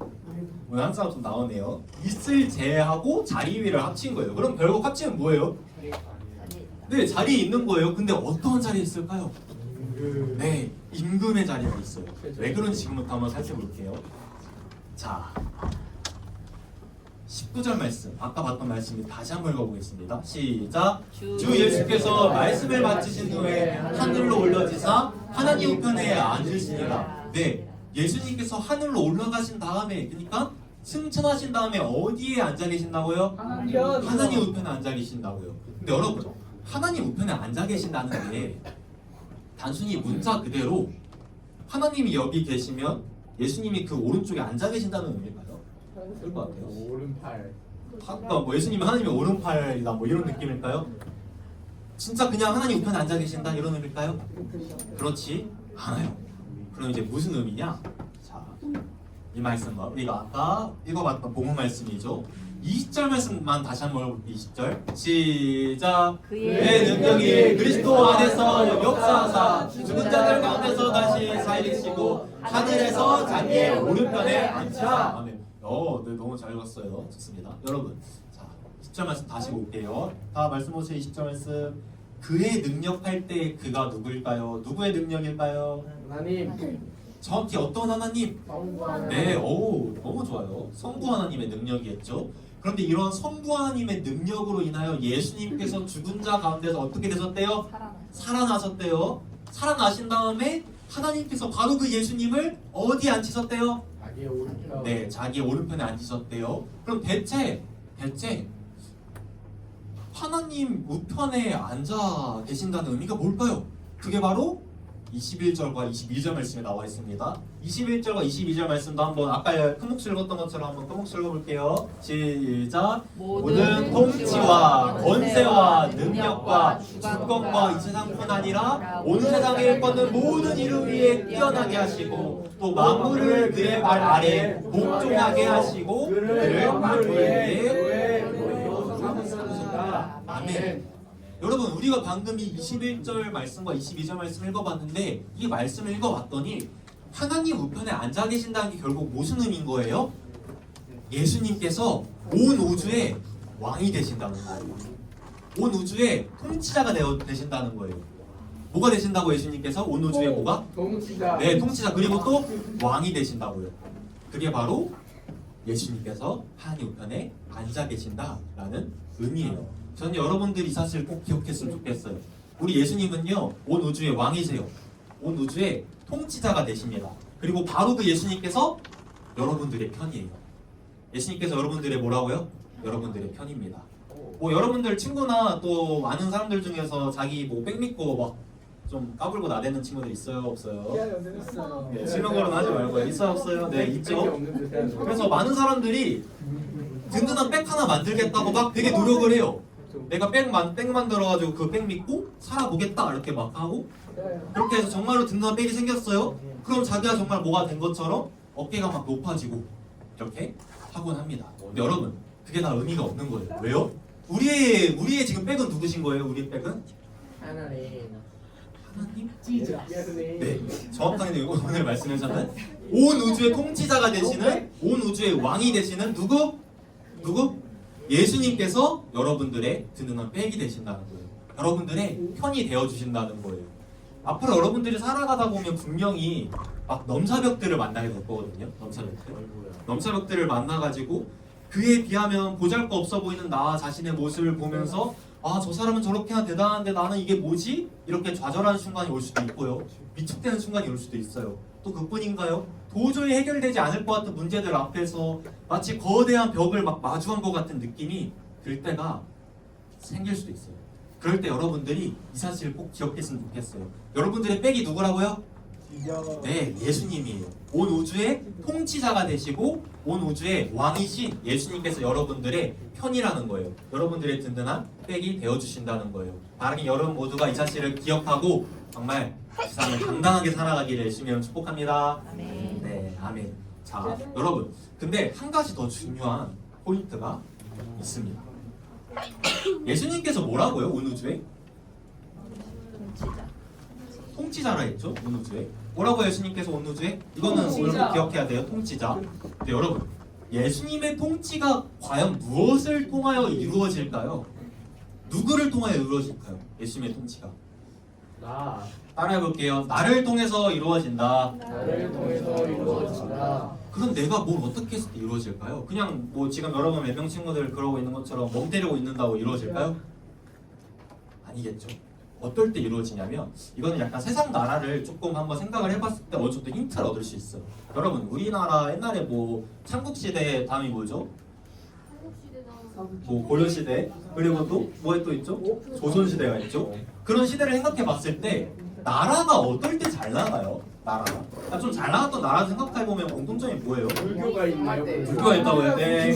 오늘 한자가 좀 나오네요. 있을 재하고 자리위를 합친 거예요. 그럼 결국 합치면 뭐예요? 네, 자리에 있는 거예요. 근데 어떤 자리에 있을까요? 네, 임금의 자리가 있어요. 왜 그런지 지금부터 한번 살펴볼게요. 자, 19절 말씀, 아까 봤던 말씀이 다시 한번 읽어보겠습니다. 시작. 주 예수께서 말씀을 마치신 후에 하늘로 올려지사 하나님 우편에 앉으시니라. 네, 예수님께서 하늘로 올라가신 다음에, 그러니까 승천하신 다음에 어디에 앉아 계신다고요? 하나님 우편에 앉아 계신다고요. 근데 여러분, 하나님 우편에 앉아 계신다는 게 단순히 문자 그대로 하나님이 여기 계시면 예수님이 그 오른쪽에 앉아 계신다는 의미일까요? 그럴 것 같아요. 오른팔. 아까 뭐 예수님은 하나님의 오른팔이다 뭐 이런 느낌일까요? 진짜 그냥 하나님 우편에 앉아 계신다 이런 의미일까요? 그렇지 않아요. 그럼 이제 무슨 의미냐? 자, 이 말씀과 우리가 아까 읽어봤던 본문 말씀이죠. 20절 말씀만 다시 한번 읽어볼게요. 20절 시작. 그의 능력이 그리스도 안에서 역사하사 죽은 자들 가운데서 다시 살리시고 하늘에서 자기의 오른편에 앉히사. 아멘. 네, 너무 잘 읽었어요. 좋습니다. 여러분, 자, 10절 말씀 다시 볼게요. 다 말씀 보세요. 20절 말씀. 그의 능력할 때 그가 누구일까요? 누구의 능력일까요? 하나님. 정확히 어떤 하나님? 네, 너무 좋아요. 성부 하나님의 능력이었죠. 그런데 이런 성부 하나님의 능력으로 인하여 예수님께서 죽은 자 가운데서 어떻게 되셨대요? 살아나셨대요. 살아나신 다음에 하나님께서 바로 그 예수님을 어디 앉히셨대요? 자기의 오른편. 네, 자기 오른편에 앉으셨대요. 그럼 대체 하나님 우편에 앉아 계신다는 의미가 뭘까요? 그게 바로 21절과 22절 말씀에 나와 있습니다. 21절과 22절 말씀도 한번 아까 큰 목소리 읽었던 것처럼 한번 큰 목소리 읽어볼게요. 시작. 모든 통치와 권세와 능력과 주권과 이 세상뿐 아니라 온 세상에 일컫는 모든 이름 위에 뛰어나게 하시고 또 만물을 그의 발 아래 복종하게 하시고 그를 만물 위에 삼으셨다. 아멘. 여러분, 우리가 방금 이 21절 말씀과 22절 말씀 읽어봤는데 이 말씀을 읽어봤더니 하나님 우편에 앉아 계신다는 게 결국 무슨 의미인 거예요? 예수님께서 온 우주의 왕이 되신다는 거예요. 온 우주의 통치자가 되신다는 거예요. 뭐가 되신다고 예수님께서? 온 우주의 뭐가? 통치자. 네, 통치자. 그리고 또 왕이 되신다고요. 그게 바로 예수님께서 하나님 우편에 앉아 계신다라는 의미예요. 저는 여러분들이 이 사실을 꼭 기억했으면 좋겠어요. 우리 예수님은요, 온 우주의 왕이세요. 온 우주의 통치자가 되십니다. 그리고 바로 그 예수님께서 여러분들의 편이에요. 예수님께서 여러분들의 뭐라고요? 여러분들의 편입니다. 뭐 여러분들 친구나 또 아는 사람들 중에서 자기 뭐 백 믿고 막 좀 까불고 나대는 친구들 있어요? 없어요? 네, 실명 거론 하지 말고요. 있어요? 없어요? 네, 있죠. 그래서 많은 사람들이 든든한 백 하나 만들겠다고 막 되게 노력을 해요. 내가 백 만들어가지고 그 백 믿고 살아보겠다 이렇게 막 하고 그렇게 해서 정말로 든든한 백이 생겼어요. 그럼 자기가 정말 뭐가 된 것처럼 어깨가 막 높아지고 이렇게 하곤 합니다. 근데 여러분, 그게 다 의미가 없는 거예요. 왜요? 우리의 지금 백은 누구신 거예요? 우리의 백은? 하나님. 하나님? 찌자. 네, 정확하게 오늘 말씀하셨는 온 우주의 통치자가 되시는, 온 우주의 왕이 되시는 누구? 예수님께서 여러분들의 든든한 백이 되신다는 거예요. 여러분들의 편이 되어 주신다는 거예요. 앞으로 여러분들이 살아가다 보면 분명히 막 넘사벽들을 만나게 될 거거든요. 넘사벽들을 만나가지고 그에 비하면 보잘것없어 보이는 나 자신의 모습을 보면서 저 사람은 저렇게나 대단한데 나는 이게 뭐지? 이렇게 좌절하는 순간이 올 수도 있고요. 위축되는 순간이 올 수도 있어요. 또 그뿐인가요? 도저히 해결되지 않을 것 같은 문제들 앞에서 마치 거대한 벽을 막 마주한 것 같은 느낌이 들 때가 생길 수도 있어요. 그럴 때 여러분들이 이 사실을 꼭 기억했으면 좋겠어요. 여러분들의 백이 누구라고요? 네, 예수님이에요. 온 우주의 통치자가 되시고 온 우주의 왕이신 예수님께서 여러분들의 편이라는 거예요. 여러분들의 든든한 백이 되어주신다는 거예요. 바라긴 여러분 모두가 이 사실을 기억하고 정말 세상을 당당하게 살아가기를 예수님을 축복합니다. 네, 아멘. 자, 여러분, 근데 한 가지 더 중요한 포인트가 있습니다. 예수님께서 뭐라고요? 온 우주에? 통치자라 했죠? 온 우주에. 뭐라고 예수님께서 온 우주에? 이거는 오늘 꼭 기억해야 돼요. 통치자. 근데 여러분, 예수님의 통치가 과연 무엇을 통하여 이루어질까요? 누구를 통하여 이루어질까요? 예수님의 통치가. 나 따라해 볼게요. 나를 통해서 이루어진다. 나를 통해서 이루어진다. 그럼 내가 뭘 어떻게 했을 때 이루어질까요? 그냥 뭐 지금 여러분 몇 명 친구들 그러고 있는 것처럼 멍 때리고 있는다고 이루어질까요? 아니겠죠. 어떨 때 이루어지냐면 이거는 약간 세상 나라를 조금 한번 생각을 해봤을 때 어느 정도 힌트를 얻을 수 있어요. 여러분 우리나라 옛날에 뭐 삼국시대 다음이 뭐죠? 뭐 고려시대 그리고 또 뭐에 또 있죠? 조선시대가 있죠? 그런 시대를 생각해 봤을 때 나라가 어떨 때 잘 나가요? 나라가 좀 잘 나갔던 나라 생각해 보면 공통점이 뭐예요? 불교가 있나요? 불교가 있다고요? 네.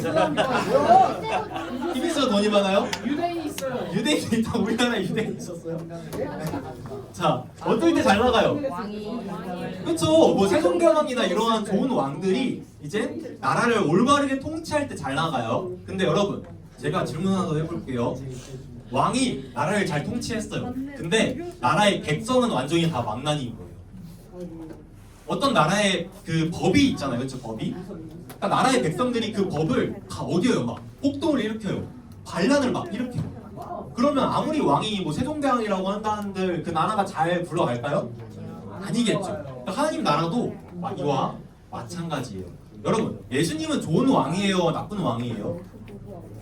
TV에서 돈이 많아요? 유대인이 있어요. 유대인이 있다. 우리나라에 유대인이 있었어요. 자, 어떨 때 잘 나가요? 그렇죠. 뭐 세종대왕이나 이러한 좋은 왕들이 이제 나라를 올바르게 통치할 때 잘 나가요. 근데 여러분, 제가 질문 하나 더 해볼게요. 왕이 나라를 잘 통치했어요. 근데 나라의 백성은 완전히 다 망나니인 거예요. 어떤 나라의 그 법이 있잖아요, 그렇죠? 법이. 그러니까 나라의 백성들이 그 법을 다 어겨요, 막 폭동을 일으켜요, 반란을 막 일으켜요. 그러면 아무리 왕이 뭐 세종대왕이라고 한다 한들 그 나라가 잘 굴러갈까요? 아니겠죠. 그러니까 하나님 나라도 이와 마찬가지예요. 여러분, 예수님은 좋은 왕이에요, 나쁜 왕이에요?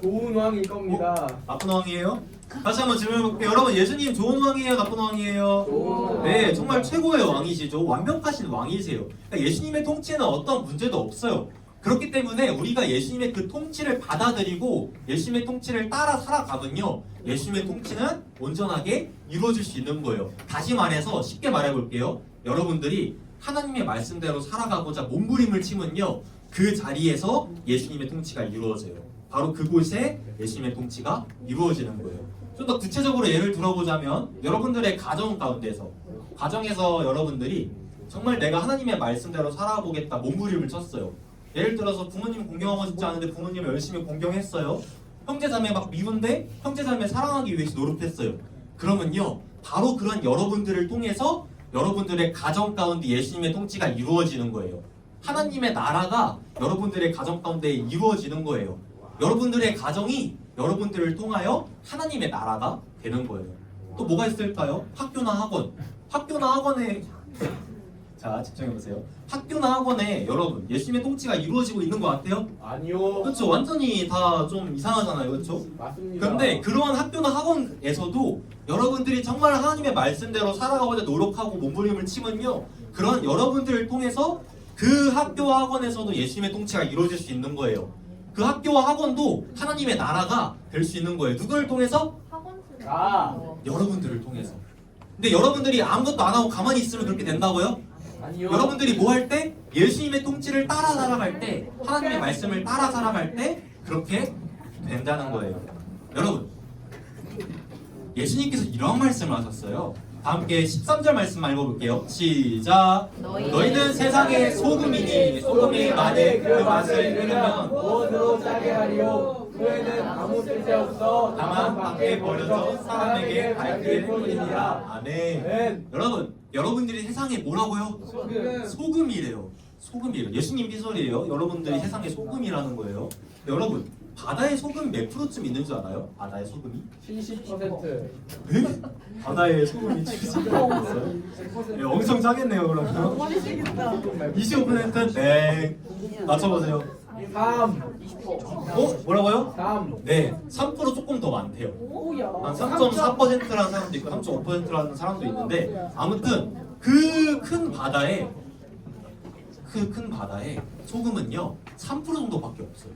좋은 왕일 겁니다. 나쁜 왕이에요? 다시 한번 질문해볼게요. 여러분, 예수님 좋은 왕이에요, 나쁜 왕이에요? 좋은 네, 정말 최고의 왕이시죠. 완벽하신 왕이세요. 그러니까 예수님의 통치에는 어떤 문제도 없어요. 그렇기 때문에 우리가 예수님의 그 통치를 받아들이고 예수님의 통치를 따라 살아가면요, 예수님의 통치는 온전하게 이루어질 수 있는 거예요. 다시 말해서 쉽게 말해볼게요. 여러분들이 하나님의 말씀대로 살아가고자 몸부림을 치면요, 그 자리에서 예수님의 통치가 이루어져요. 바로 그곳에 예수님의 통치가 이루어지는 거예요. 좀 더 구체적으로 예를 들어보자면 여러분들의 가정 가운데서, 가정에서 여러분들이 정말 내가 하나님의 말씀대로 살아보겠다 몸부림을 쳤어요. 예를 들어서 부모님 공경하고 싶지 않은데 부모님을 열심히 공경했어요. 형제자매 막 미운데 형제자매 사랑하기 위해서 노력했어요. 그러면요, 바로 그런 여러분들을 통해서 여러분들의 가정 가운데 예수님의 통치가 이루어지는 거예요. 하나님의 나라가 여러분들의 가정 가운데 이루어지는 거예요. 여러분들의 가정이 여러분들을 통하여 하나님의 나라가 되는 거예요. 또 뭐가 있을까요? 학교나 학원. 학교나 학원에 자, 집중해보세요. 학교나 학원에 여러분 예수님의 통치가 이루어지고 있는 것 같아요? 아니요. 그렇죠. 완전히 다 좀 이상하잖아요. 그렇죠? 맞습니다. 그런데 그러한 학교나 학원에서도 여러분들이 정말 하나님의 말씀대로 살아가고자 노력하고 몸부림을 치면요, 그런 여러분들을 통해서 그 학교와 학원에서도 예수님의 통치가 이루어질 수 있는 거예요. 그 학교와 학원도 하나님의 나라가 될 수 있는 거예요. 누구를 통해서? 아, 여러분들을 통해서. 근데 여러분들이 아무것도 안 하고 가만히 있으면 그렇게 된다고요? 아니요. 여러분들이 뭐 할 때? 예수님의 통치를 따라 살아갈 때, 하나님의 말씀을 따라 살아갈 때 그렇게 된다는 거예요. 여러분, 예수님께서 이러한 말씀을 하셨어요. 다 함께 13절 말씀 읽어볼게요. 시작. 너희는 세상의 소금이니 소금이 만일 그 맛을 잃으면 무엇으로 짜게 하리요? 후에는 아무 쓸데없어 다만 밖에 버려져 사람에게 밝힐 뿐이니라. 아멘. 아멘. 여러분, 여러분들이 세상에 뭐라고요? 소금. 소금이래요. 소금이래요. 예수님 비설이에요. 여러분들이 세상의 소금이라는 거예요. 여러분, 바다에 소금 몇 프로쯤 있는 줄 알아요? 바다에 소금이? 70%. 바다에 소금이 70% 있어요? 네, 엄청 짜겠네요, 그러면. 25%는 네. 맞춰보세요. 3. 뭐라고요? 3. 네, 3% 조금 더 많대요. 한 3.4%라는 사람도 있고 3.5%라는 사람도 있는데, 아무튼 그 큰 바다에 소금은요 3% 정도밖에 없어요.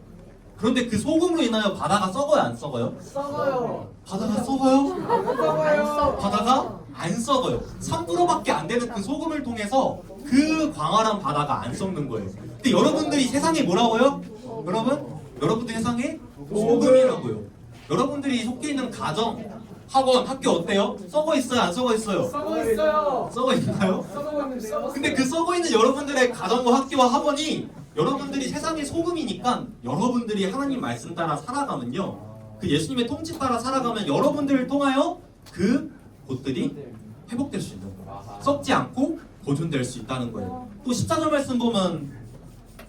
그런데 그 소금으로 인하여 바다가 썩어요, 안 썩어요? 썩어요. 바다가 썩어요? 안 썩어요. 바다가 안 썩어요. 3%밖에 안 되는 그 소금을 통해서 그 광활한 바다가 안 썩는 거예요. 근데 여러분들이 세상에 뭐라고요? 여러분들 세상에 소금이라고요. 여러분들이 속해 있는 가정, 학원, 학교 어때요? 썩어 있어요, 안 썩어 있어요? 썩어 있어요. 썩어 있나요? 썩어 있는데요. 근데 그 썩어 있는 여러분들의 가정과 학교와 학원이 여러분들이 세상의 소금이니까 여러분들이 하나님 말씀 따라 살아가면요, 그 예수님의 통치 따라 살아가면 여러분들을 통하여 그 곳들이 회복될 수 있는 거예요. 썩지 않고 보존될 수 있다는 거예요. 또 14절 말씀 보면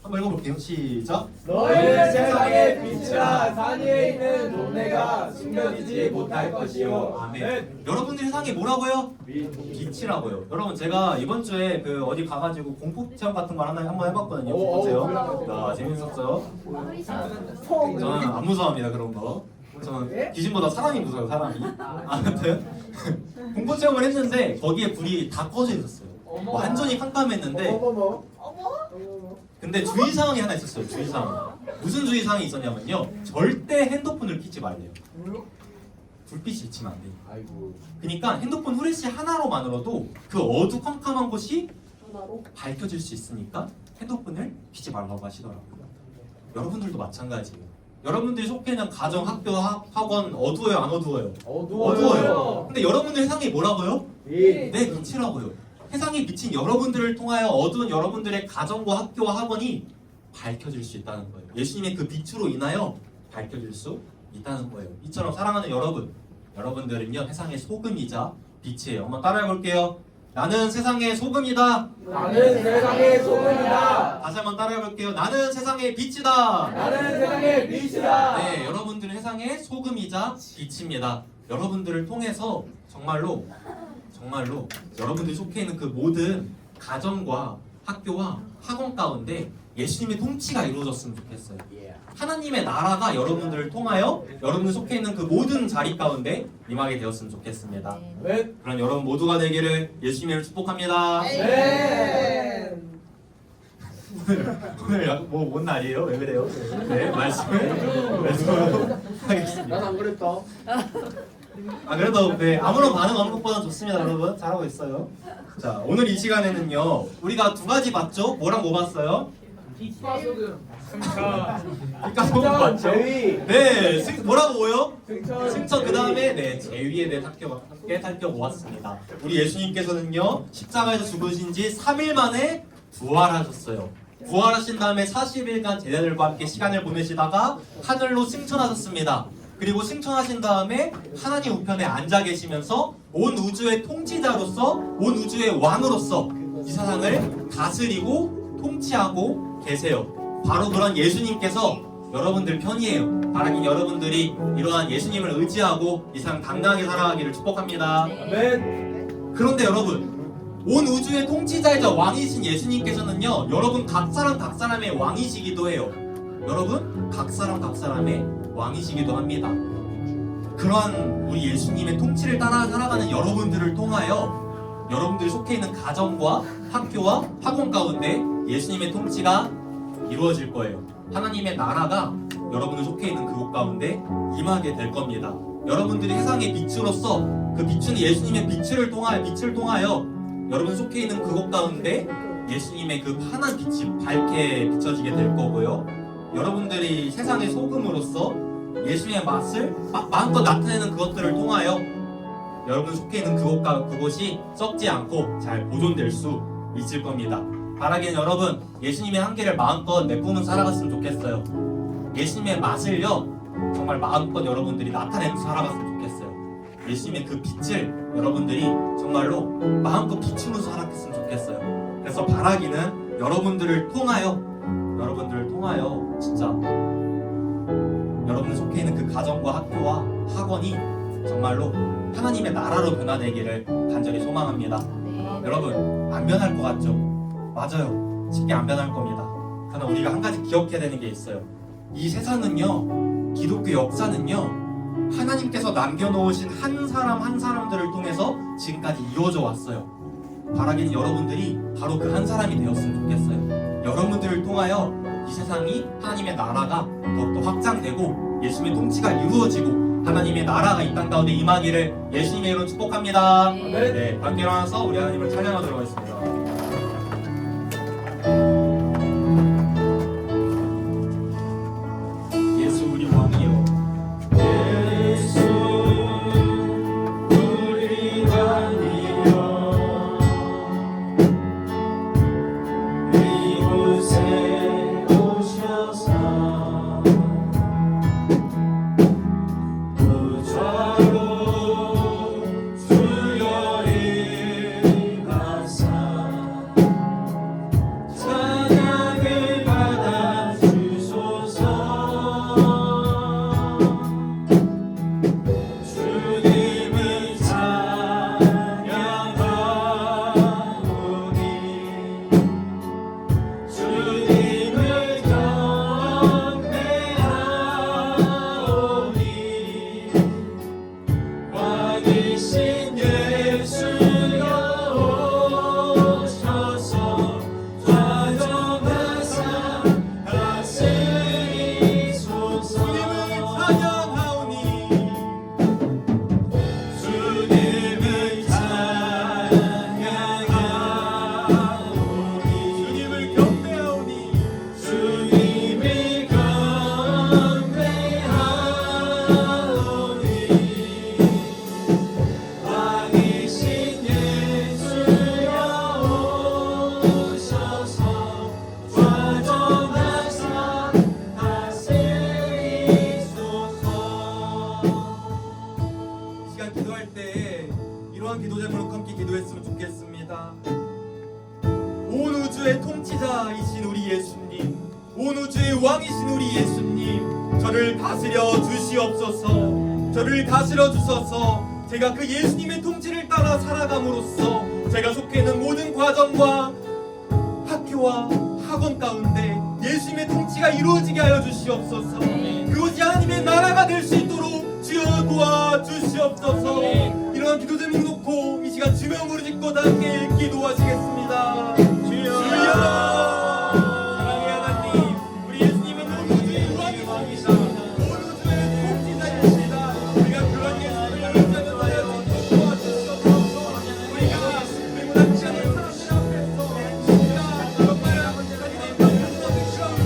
한번 읽어볼게요. 시작. 너희는 세상의 빛이라 산 위에 있는 동네가 숨겨지지 못할 것이요. 아멘. 여러분들 세상에 뭐라고요? 빛이라고요. 여러분 제가 이번 주에 그 어디 가가지고 공포 체험 같은 걸 한번 해봤거든요. 공포 체험. 재밌었어요. 저는 안 무서워합니다 그런 거. 저는 귀신보다 사람이 무서워요. 사람이. 아무튼 공포 체험을 했는데 거기에 불이 다 꺼져 있었어요. 완전히 깜깜했는데 어머머. 근데 주의사항이 하나 있었어요. 주의사항. 무슨 주의사항이 있었냐면요, 절대 핸드폰을 켜지 말래요. 불빛이 비치면 안 돼요. 아이고. 그러니까 핸드폰 후레쉬 하나로만으로도 그 어두컴컴한 곳이 밝혀질 수 있으니까 핸드폰을 켜지 말라고 하시더라고요. 여러분들도 마찬가지예요. 여러분들이 속해 있는 가정, 학교, 학원 어두워요, 안 어두워요? 어두워요. 근데 여러분들 세상이 뭐라고요? 빛. 네, 빛이라고요. 세상에 비친 여러분들을 통하여 어두운 여러분들의 가정과 학교와 학원이 밝혀질 수 있다는 거예요. 예수님의 그 빛으로 인하여 밝혀질 수 있다는 거예요. 이처럼 사랑하는 여러분들은요, 세상의 소금이자 빛이에요. 한번 따라해 볼게요. 나는 세상의 소금이다. 나는 세상의 소금이다. 다시 한번 따라해 볼게요. 나는 세상의 빛이다. 나는 세상의 빛이다. 네, 여러분들은 세상의 소금이자 빛입니다. 여러분들을 통해서 정말로 여러분들이 속해 있는 그 모든 가정과 학교와 학원 가운데 예수님의 통치가 이루어졌으면 좋겠어요. 하나님의 나라가 여러분들을 통하여 여러분들 속해 있는 그 모든 자리 가운데 임하게 되었으면 좋겠습니다. 네. 그럼 여러분 모두가 되기를 예수님을 축복합니다. 네. 오늘 뭔 날이에요? 왜 그래요? 네, 말씀을 하겠습니다. 난안 그랬다. 그래도 네, 아무런 반응 없는 것보다 좋습니다, 여러분. 잘하고 있어요. 자, 오늘 이 시간에는요, 우리가 두 가지 봤죠? 뭐랑 뭐 봤어요? 빛과 소금. 빛과 소금 봤죠? 제위. 네, 뭐라고요? 승천. 승천 그 다음에 네, 제위에 대해 함께 살펴보았습니다. 우리 예수님께서는요, 십자가에서 죽으신 지 3일 만에 부활하셨어요. 부활하신 다음에 40일간 제자들과 함께 시간을 보내시다가 하늘로 승천하셨습니다. 그리고 승천하신 다음에 하나님 우편에 앉아 계시면서 온 우주의 통치자로서, 온 우주의 왕으로서 이 세상을 다스리고 통치하고 계세요. 바로 그런 예수님께서 여러분들 편이에요. 바라긴 여러분들이 이러한 예수님을 의지하고 이 세상 당당하게 살아가기를 축복합니다. 아멘. 그런데 여러분, 온 우주의 통치자이자 왕이신 예수님께서는요, 여러분 각 사람의 왕이시기도 해요. 여러분 각 사람의 왕이시기도 합니다. 그러한 우리 예수님의 통치를 따라 살아가는 여러분들을 통하여 여러분들이 속해 있는 가정과 학교와 학원 가운데 예수님의 통치가 이루어질 거예요. 하나님의 나라가 여러분들 속해 있는 그곳 가운데 임하게 될 겁니다. 여러분들이 세상의 빛으로서 그 비추는 예수님의 빛을 통하여 여러분 속해 있는 그곳 가운데 예수님의 그 환한 빛이 밝게 비춰지게 될 거고요. 여러분들이 세상의 소금으로서 예수님의 맛을 마음껏 나타내는 그것들을 통하여 여러분 속해 있는 그곳이 썩지 않고 잘 보존될 수 있을 겁니다. 바라기는 여러분, 예수님의 한계를 마음껏 내뿜으며 살아갔으면 좋겠어요. 예수님의 맛을요, 정말 마음껏 여러분들이 나타내면서 살아갔으면 좋겠어요. 예수님의 그 빛을 여러분들이 정말로 마음껏 비추면서 살아갔으면 좋겠어요. 그래서 바라기는 여러분들을 통하여 진짜 여러분 속해 있는 그 가정과 학교와 학원이 정말로 하나님의 나라로 변화되기를 간절히 소망합니다. 여러분 안 변할 것 같죠? 맞아요. 쉽게 안 변할 겁니다. 그러나 우리가 한 가지 기억해야 되는 게 있어요. 이 세상은요, 기독교 역사는요, 하나님께서 남겨놓으신 한 사람들을 통해서 지금까지 이루어져 왔어요. 바라기는 여러분들이 바로 그 한 사람이 되었으면 좋겠어요. 여러분들을 통하여 이 세상이 하나님의 나라가 더욱더 확장되고 예수님의 통치가 이루어지고 하나님의 나라가 이 땅 가운데 임하기를 예수님의 이름으로 축복합니다. 네, 함께 일어나서 우리 하나님을 찬양하도록 하겠습니다. 예수 우리 왕이요. 예수 우리 왕이여 이곳에 오셔서 구주로 주여 임하사 찬양을 받아 주소서. 주님을 찬양하오니 주님을 경배하오니 왕이신 예수여 오셔서 좌정하사 다스리소서. 주님을 찬양하오니 주님을 경배하오니 주님을 경배하오니 왕이신 예수여 오셔서 좌정하사 다스리소서. 이 시간 기도할 때 이러한 기도 제목으로 함께 기도했으면 좋겠습니다. 온 우주의 통치자이신 우리 예수님, 온 우주의 왕이신 우리 예수님, 저를 다스려 주시옵소서. 저를 다스려 주셔서 제가 그 예수님의 통치를 따라 살아감으로써 제가 속해 있는 모든 과정과 학교와 학원 가운데 예수님의 통치가 이루어지게 하여 주시옵소서. 그것이 하나님의 나라가 될 수 있도록 주여 도와주시옵소서. 이러한 기도 제목 놓고 이 시간 주여 부르짖고 다 함께 기도하시겠습니다. 주여. 사랑의 하나님, 우리 예수님은 온 우주의 왕이십니다. 온 우주의 통치자이십니다. 우리가 그런 예수님을 의지하여 도와주시옵소서. 우리가 무난치않은 사람들 앞에서 우리가 정말 하나님의 말씀을 주옵소서.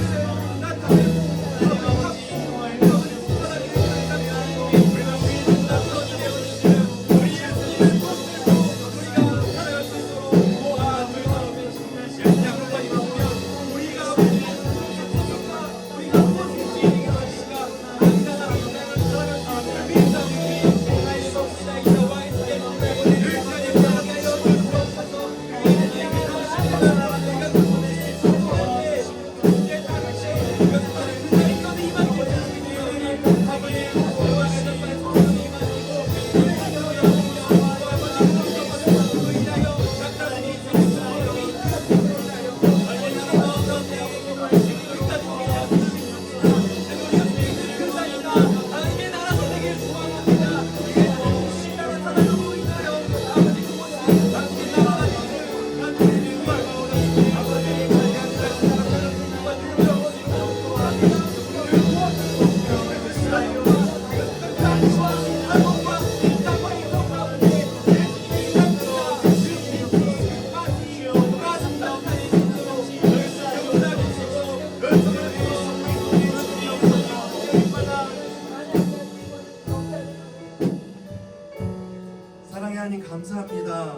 나타내고 우리 예수님을 붙들고 우리가 살아갈 수 있도록 도와주시옵소서. 우리가 무엇이 주인이가 하실까? 사랑의 하나님 감사합니다.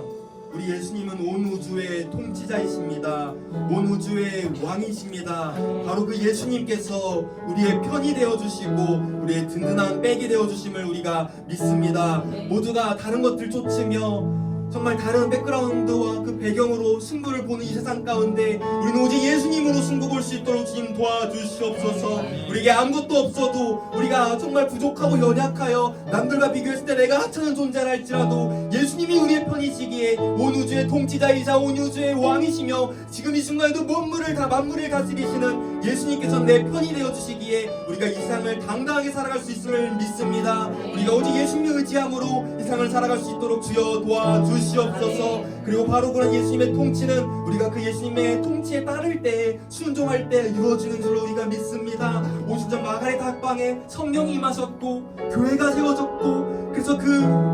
우리 예수님은 온 우주의 통치자이십니다. 온 우주의 왕이십니다. 바로 그 예수님께서 우리의 편이 되어주시고 우리의 든든한 백이 되어주심을 우리가 믿습니다. 모두가 다른 것들 쫓으며 정말 다른 백그라운드와 그 배경으로 승부를 보는 이 세상 가운데 우리는 오직 예수님으로 승부 볼 수 있도록 주님 도와주시옵소서. 우리에게 아무것도 없어도 우리가 정말 부족하고 연약하여 남들과 비교했을 때 내가 하찮은 존재라 할지라도 예수님이 우리의 편이시기에 온 우주의 통치자이자 온 우주의 왕이시며 지금 이 순간에도 만물을 다스리시는 예수님께서 내 편이 되어주시기에 우리가 이 세상을 당당하게 살아갈 수 있음을 믿습니다. 우리가 오직 예수님을 의지함으로 이 세상을 살아갈 수 있도록 주여 도와주시옵소서. 주시옵소서. 그리고 바로 그런 예수님의 통치는 우리가 그 예수님의 통치에 따를 때 순종할 때 이루어지는 줄로 우리가 믿습니다. 50전 마가의 닭방에 성령이 임하셨고 교회가 세워졌고 그래서 그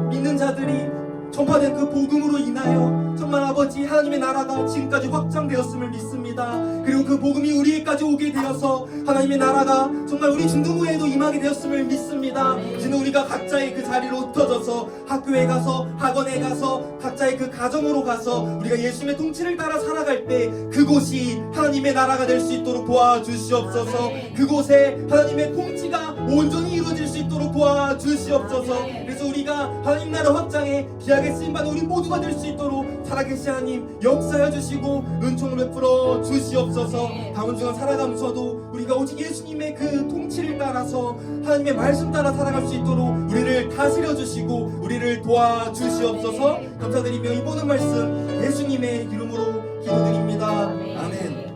믿는 자들이 전파된 그 복음으로 인하여 정말 아버지 하나님의 나라가 지금까지 확장되었음을 믿습니다. 그리고 그 복음이 우리에까지 오게 되어서 하나님의 나라가 정말 우리 중등부에도 임하게 되었음을 믿습니다. 이제는 우리가 각자의 그 자리로 흩어져서 학교에 가서 학원에 가서 각자의 그 가정으로 가서 우리가 예수님의 통치를 따라 살아갈 때 그곳이 하나님의 나라가 될 수 있도록 도와주시옵소서. 그곳에 하나님의 통치가 온전히 이루어질 수 있도록 도와주시옵소서. 그래서 우리가 하나님 나라 확장에 귀하게 쓰임받는 우리 모두가 될 수 있도록 살아계신 하나님 역사해 주시고 은총을 베풀어 주시옵소서. 다음 주간 살아가면서도 우리가 오직 예수님의 그 통치를 따라서 하나님의 말씀 따라 살아갈 수 있도록 우리를 다스려 주시고 우리를 도와주시옵소서. 감사드리며 이 모든 말씀 예수님의 이름으로 기도드립니다. 아멘.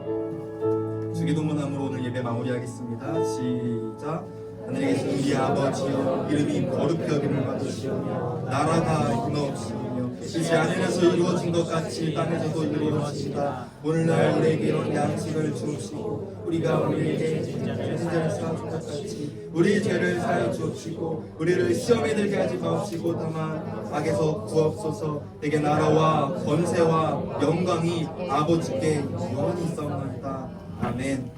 주기도문함으로 오늘 예배 마무리하겠습니다. 시작. 하늘에 계신 우리 아버지여, 이름이 거룩히 여김을 받으시오며 나라가 임하옵시며 뜻이 하늘에서 이루어진 것 같이 땅에서도 이루어지이다. 오늘날 우리에게 이런 양식을 주옵시고 우리가 우리에게 죄를 사하는 것 같이 우리 죄를 사하여 주옵시고 우리를 시험에 들게 하지 마옵시고 다만 악에서 구옵소서. 내게 나라와 권세와 영광이 아버지께 영원히 있사옵나이다. 아멘.